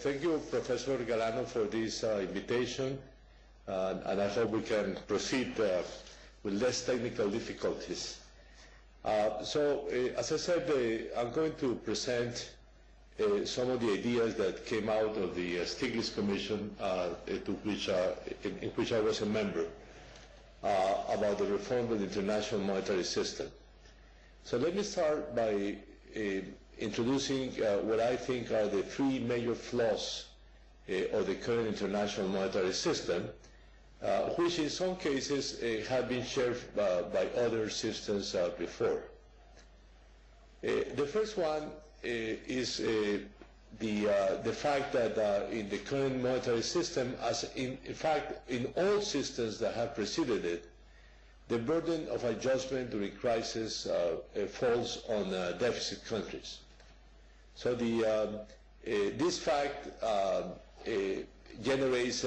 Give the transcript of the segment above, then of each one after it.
Thank you, Professor Galano, for this invitation, and I hope we can proceed with less technical difficulties. As I said, I'm going to present some of the ideas that came out of the Stiglitz Commission, in which I was a member, about the reform of the international monetary system. So let me start by introducing what I think are the three major flaws of the current international monetary system, which in some cases have been shared by other systems before. The first one is the fact that in the current monetary system, as in fact in all systems that have preceded it, the burden of adjustment during crisis falls on deficit countries. So this fact generates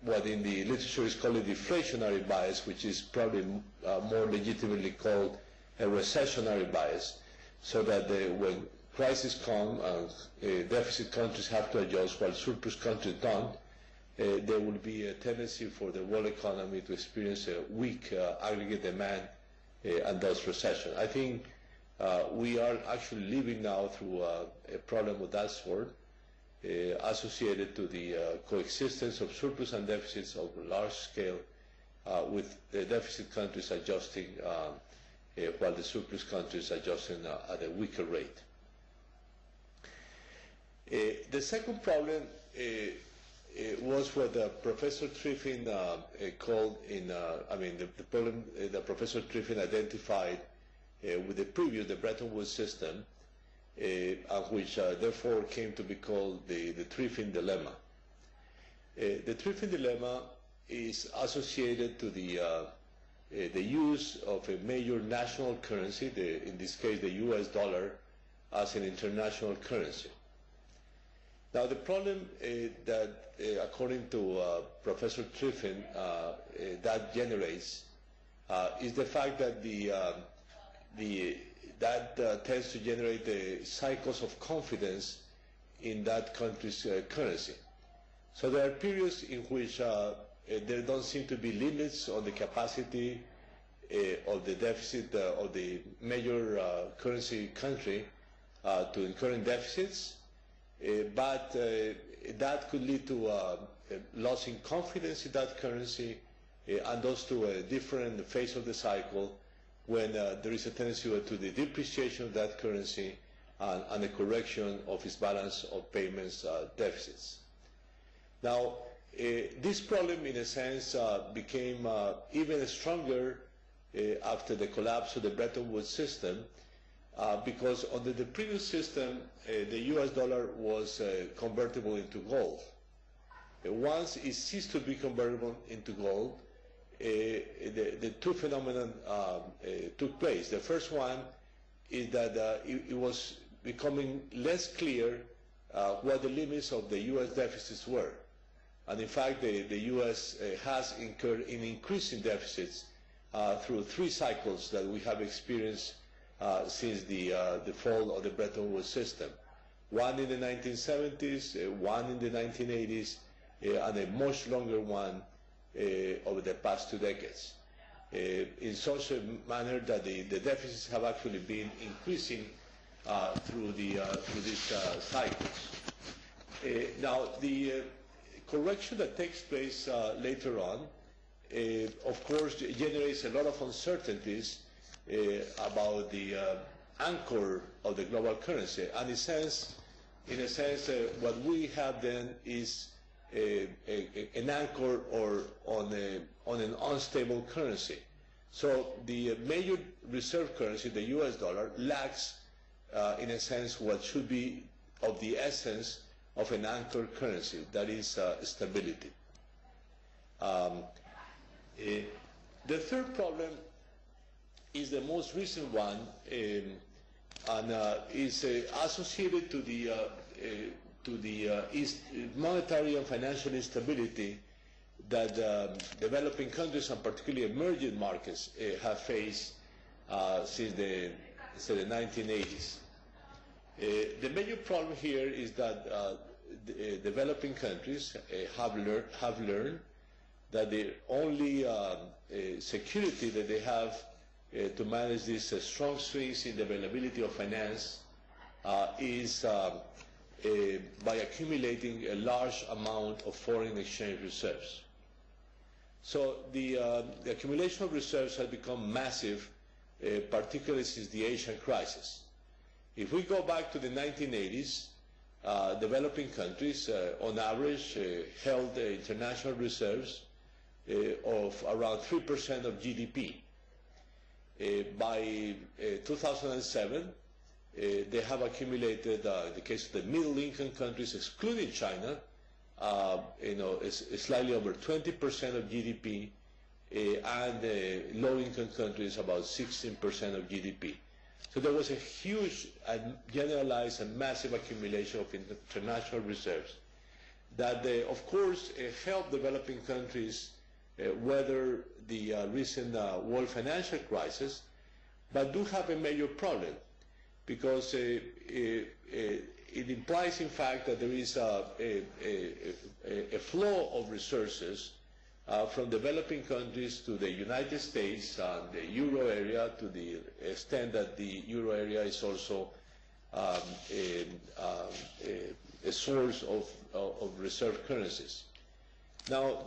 what in the literature is called a deflationary bias, which is probably more legitimately called a recessionary bias, so that when crises come and deficit countries have to adjust while surplus countries don't, there will be a tendency for the world economy to experience a weak aggregate demand and thus recession. I think we are actually living now through a problem of that sort, associated to the coexistence of surplus and deficits of a large scale, with the deficit countries adjusting while the surplus countries adjusting at a weaker rate. The second problem was what Professor Triffin called the problem that Professor Triffin identified with the Bretton Woods system, which therefore came to be called the Triffin dilemma. The Triffin dilemma is associated to the use of a major national currency, in this case the US dollar, as an international currency. Now the problem that, according to Professor Triffin, that generates is the fact that that tends to generate cycles of confidence in that country's currency. So there are periods in which there don't seem to be limits on the capacity of the deficit of the major currency country to incurring deficits, but that could lead to loss in confidence in that currency, and thus to a different phase of the cycle when there is a tendency to the depreciation of that currency and a correction of its balance of payments deficits. Now, this problem, in a sense, became even stronger after the collapse of the Bretton Woods system, because under the previous system, the US dollar was convertible into gold. Once it ceased to be convertible into gold, the two phenomena took place. The first one is that it was becoming less clear what the limits of the US deficits were. And in fact, the US has incurred in increasing deficits through three cycles that we have experienced since the fall of the Bretton Woods system. One in the 1970s, one in the 1980s, and a much longer one over the past 2 decades, in such a manner that the deficits have actually been increasing through these cycles. Now, the correction that takes place later on, of course, generates a lot of uncertainties about the anchor of the global currency. And in a sense, what we have then is an anchor or on an unstable currency. So the major reserve currency, the US dollar, lacks, in a sense, what should be of the essence of an anchor currency, that is stability. The third problem is the most recent one, and is associated to the monetary and financial instability that developing countries and particularly emerging markets have faced since the 1980s. The major problem here is that developing countries have learned that the only security that they have to manage these strong swings in the availability of finance is by accumulating a large amount of foreign exchange reserves. So the accumulation of reserves has become massive, particularly since the Asian crisis. If we go back to the 1980s, developing countries, on average, held international reserves of around 3% of GDP. By 2007, they have accumulated, in the case of the middle-income countries, excluding China, slightly over 20% of GDP, and low-income countries about 16% of GDP. So there was a huge and generalized and massive accumulation of international reserves that, of course, helped developing countries weather the recent world financial crisis, but do have a major problem because it implies, in fact, that there is a flow of resources from developing countries to the United States and the euro area, to the extent that the euro area is also a source of reserve currencies. Now,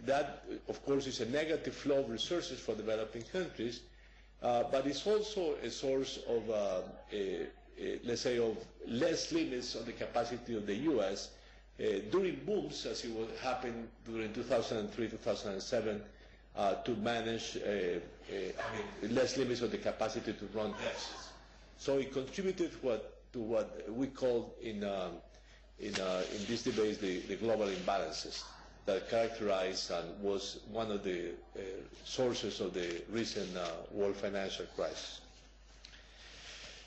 that, of course, is a negative flow of resources for developing countries, but it's also a source of, let's say, of less limits on the capacity of the U.S. During booms, as it would happen during 2003, 2007, to manage less limits on the capacity to run deficits. So it contributed to what we call in these debates the global imbalances that characterized and was one of the sources of the recent world financial crisis.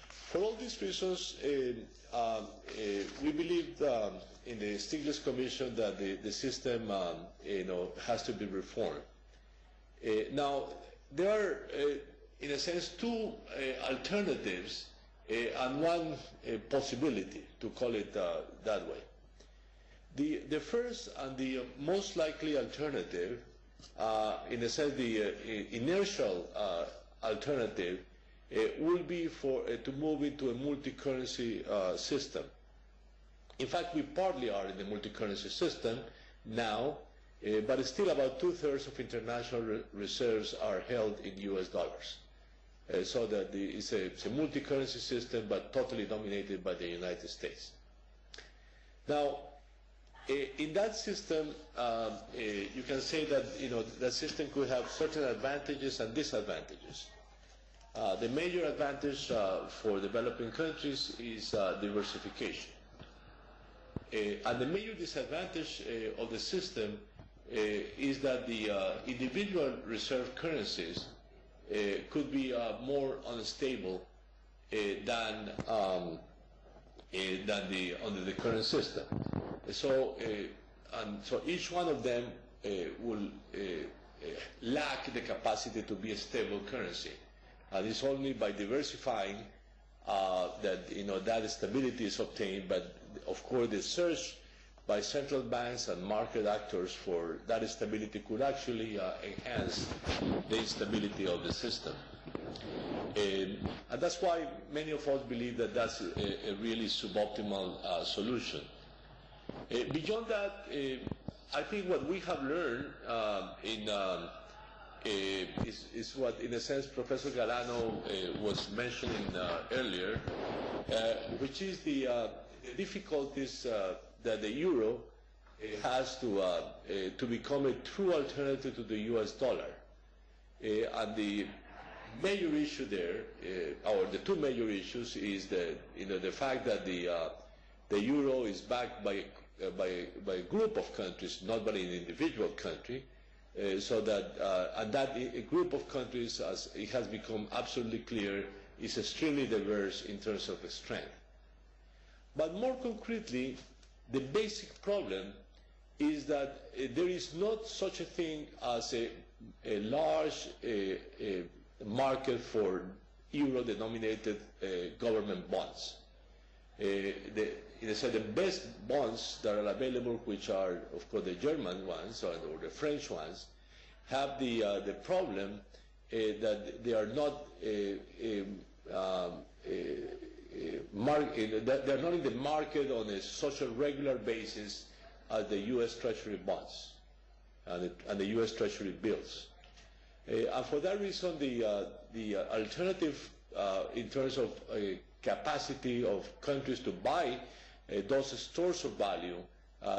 For all these reasons, we believe in the Stiglitz Commission that the system has to be reformed. Now, there are, in a sense, two alternatives and one possibility, to call it that way. The first and the most likely alternative, in a sense the inertial alternative, will be to move into a multi-currency system. In fact, we partly are in the multi-currency system now, but still about 2/3 of international reserves are held in US dollars. So that it's a multi-currency system, but totally dominated by the United States. Now, in that system, you can say that that system could have certain advantages and disadvantages. The major advantage for developing countries is diversification. And the major disadvantage of the system is that the individual reserve currencies could be more unstable than under the current system. So each one of them will lack the capacity to be a stable currency. And it's only by diversifying that that stability is obtained. But of course, the search by central banks and market actors for that stability could actually enhance the stability of the system. And that's why many of us believe that that's a really suboptimal solution. Beyond that, I think what we have learned is what, in a sense, Professor Galano was mentioning earlier, which is the difficulties that the euro has to become a true alternative to the US dollar. And the major issue there, or the two major issues, is the fact that the euro is backed by a group of countries, not by an individual country, so that and that a group of countries, as it has become absolutely clear, is extremely diverse in terms of strength. But more concretely, the basic problem is that there is not such a thing as a large market for euro-denominated government bonds. the best bonds that are available, which are, of course, the German ones or the French ones, have the problem that they are not they're not in the market on a such a regular basis as the U.S. Treasury bonds and the U.S. Treasury bills. And for that reason, the alternative in terms of capacity of countries to buy those stores of value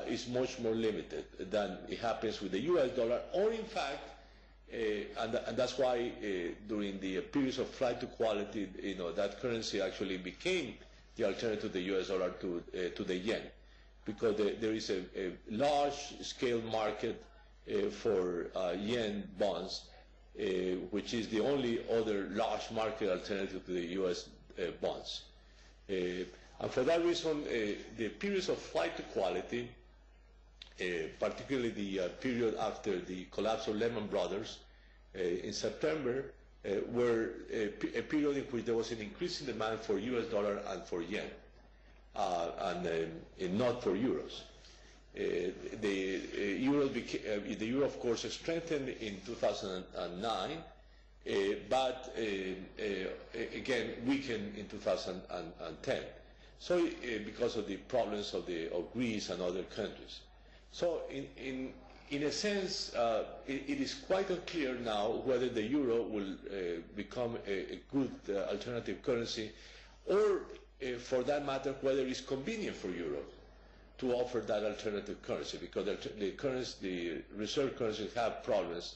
is much more limited than it happens with the U.S. dollar, or in fact, and that's why during the periods of flight to quality, that currency actually became the alternative to the U.S. dollar to the yen, because there is a large-scale market for yen bonds, which is the only other large market alternative to the U.S. bonds. And for that reason, the periods of flight to quality, particularly the period after the collapse of Lehman Brothers in September, were a period in which there was an increasing demand for U.S. dollar and for yen, and not for euros. The euro, of course, strengthened in 2009, but again weakened in 2010. So because of the problems of Greece and other countries. So in a sense, it is quite unclear now whether the euro will become a good alternative currency, or for that matter, whether it's convenient for Europe to offer that alternative currency, because the reserve currencies have problems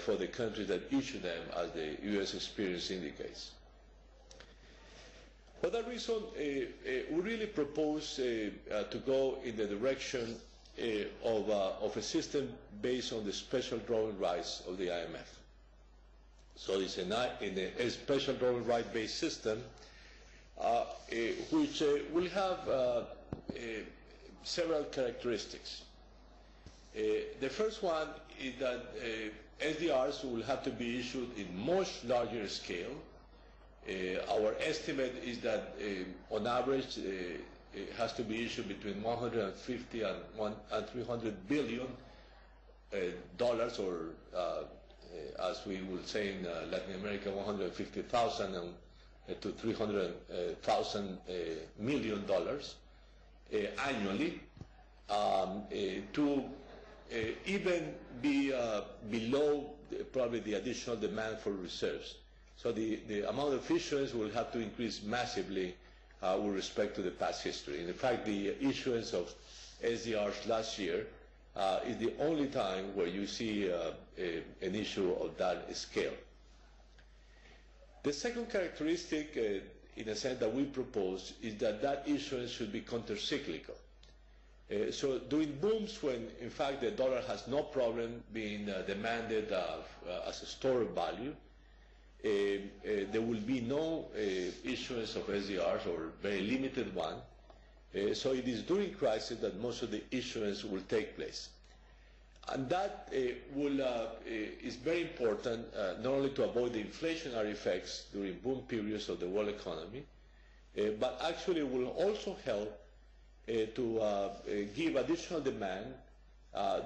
for the countries that issue them, as the U.S. experience indicates. For that reason, we really propose to go in the direction of a system based on the special drawing rights of the IMF. So it's in a special drawing right based system, which will have several characteristics. The first one is that SDRs will have to be issued in much larger scale. Our estimate is that on average it has to be issued between 150 and 300 billion dollars, or as we would say in Latin America, 150,000 to 300,000 million dollars annually, to even be below probably the additional demand for reserves. So the amount of issuance will have to increase massively with respect to the past history. And in fact, the issuance of SDRs last year is the only time where you see an issue of that scale. The second characteristic, in a sense, that we propose is that issuance should be countercyclical. So during booms when, in fact, the dollar has no problem being demanded as a store of value, there will be no issuance of SDRs, or very limited one. So it is during crisis that most of the issuance will take place. And that is very important, not only to avoid the inflationary effects during boom periods of the world economy, but actually will also help to give additional demand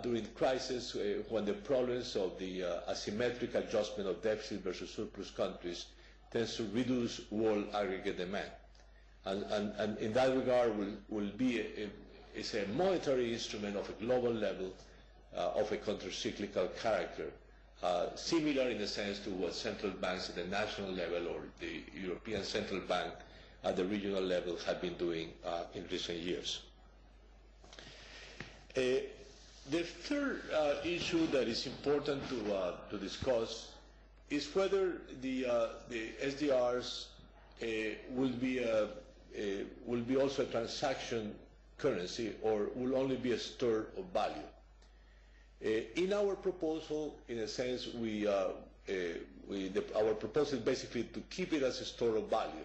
during crisis when the problems of the asymmetric adjustment of deficit versus surplus countries tends to reduce world aggregate demand. And in that regard will be is a monetary instrument of a global level of a countercyclical character, similar in a sense to what central banks at the national level or the European Central Bank at the regional level have been doing in recent years. The third issue that is important to discuss is whether the SDRs will be also a transaction currency, or will only be a store of value. In our proposal, in a sense, our proposal is basically to keep it as a store of value.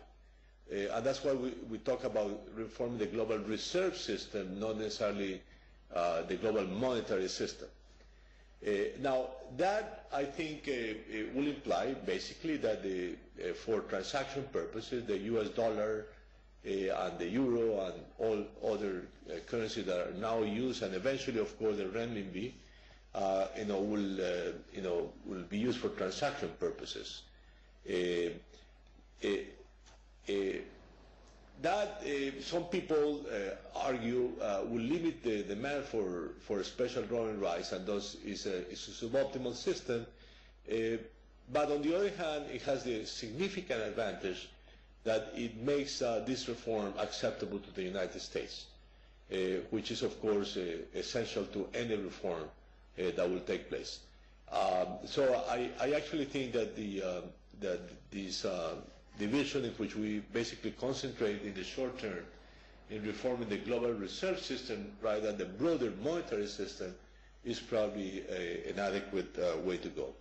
And that's why we talk about reforming the global reserve system, not necessarily the global monetary system. Now, that, I think, will imply basically that for transaction purposes, the US dollar and the euro and all other currencies that are now used, and eventually, of course, the renminbi, will be used for transaction purposes. That some people argue will limit the demand for special drawing rights, and thus is a suboptimal system. But on the other hand, it has the significant advantage that it makes this reform acceptable to the United States, which is, of course, essential to any reform that will take place. So I actually think that this division in which we basically concentrate in the short term in reforming the global reserve system rather than the broader monetary system is probably an adequate way to go.